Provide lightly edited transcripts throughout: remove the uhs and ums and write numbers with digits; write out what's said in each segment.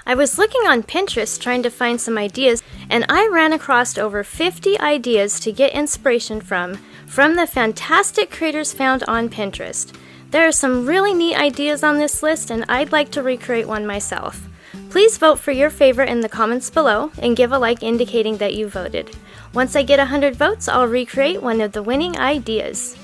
I was looking on Pinterest trying to find some ideas, and I ran across over 50 ideas to get inspiration from the fantastic creators found on Pinterest. There are some really neat ideas on this list, and I'd like to recreate one myself. Please vote for your favorite in the comments below and give a like indicating that you voted. Once I get 100 votes, I'll recreate one of the winning ideas.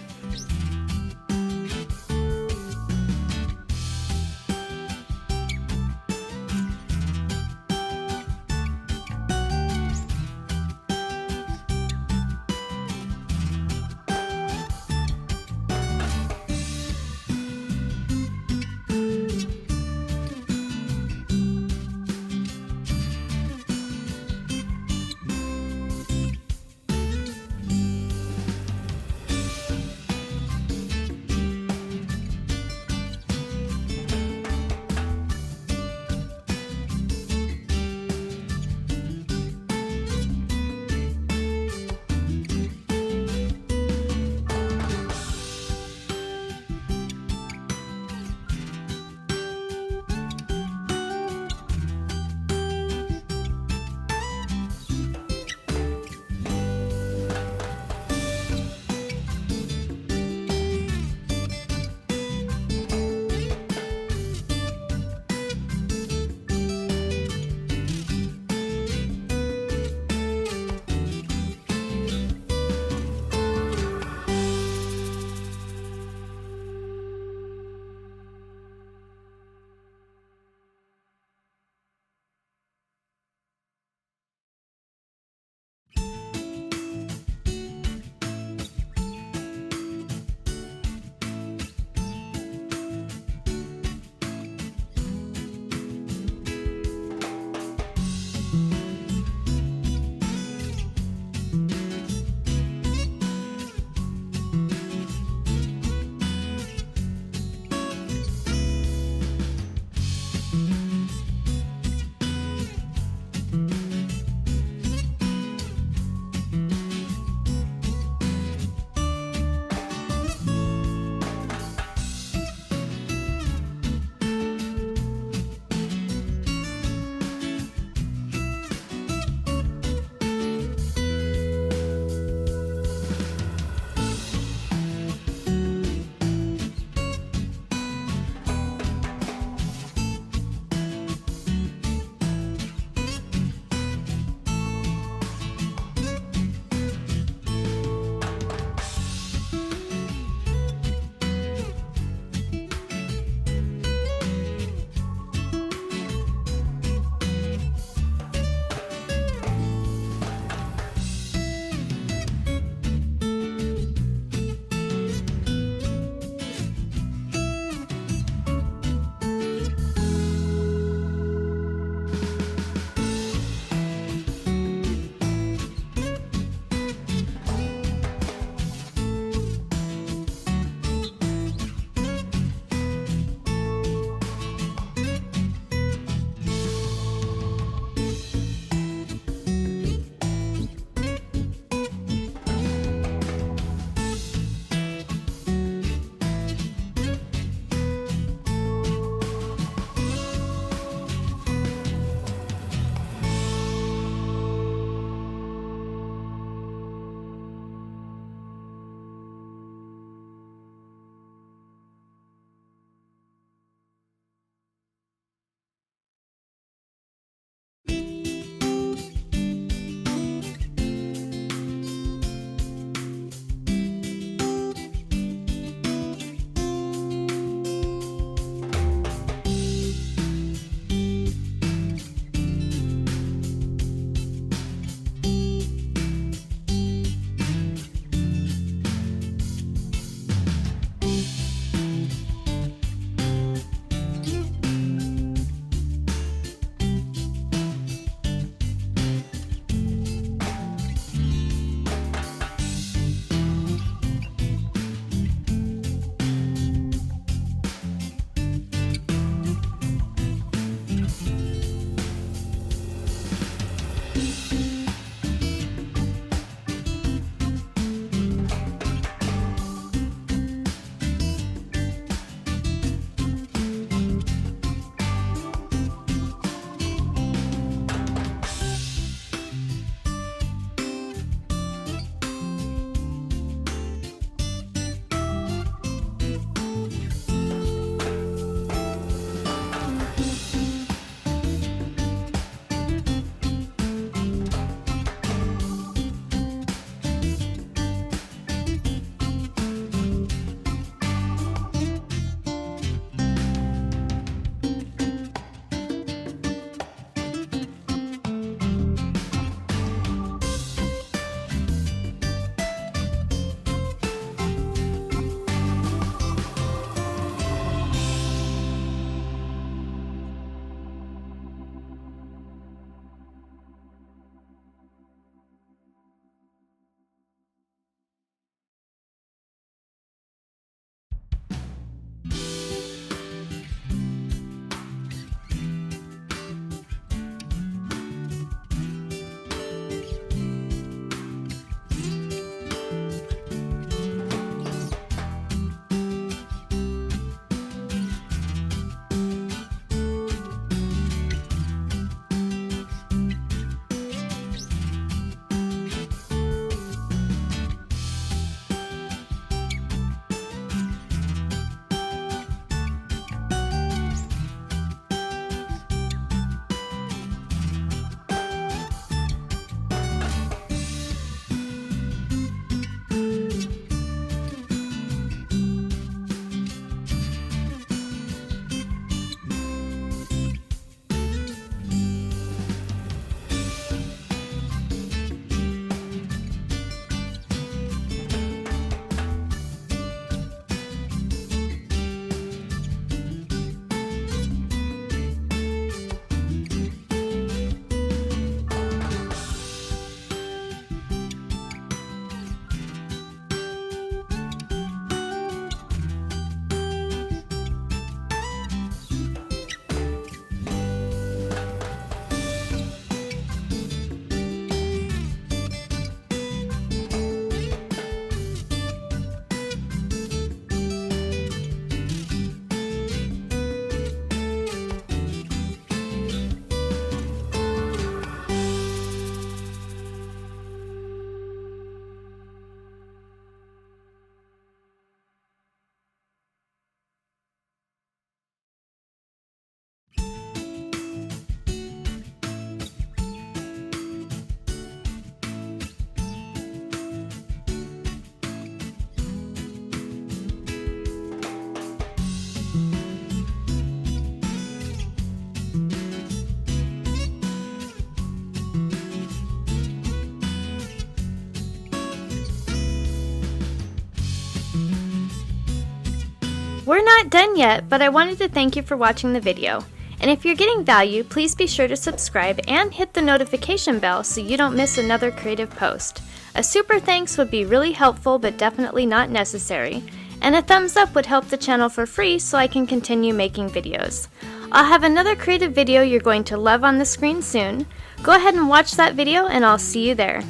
We're not done yet, but I wanted to thank you for watching the video. And if you're getting value, please be sure to subscribe and hit the notification bell so you don't miss another creative post. A super thanks would be really helpful but definitely not necessary. And a thumbs up would help the channel for free so I can continue making videos. I'll have another creative video you're going to love on the screen soon. Go ahead and watch that video and I'll see you there.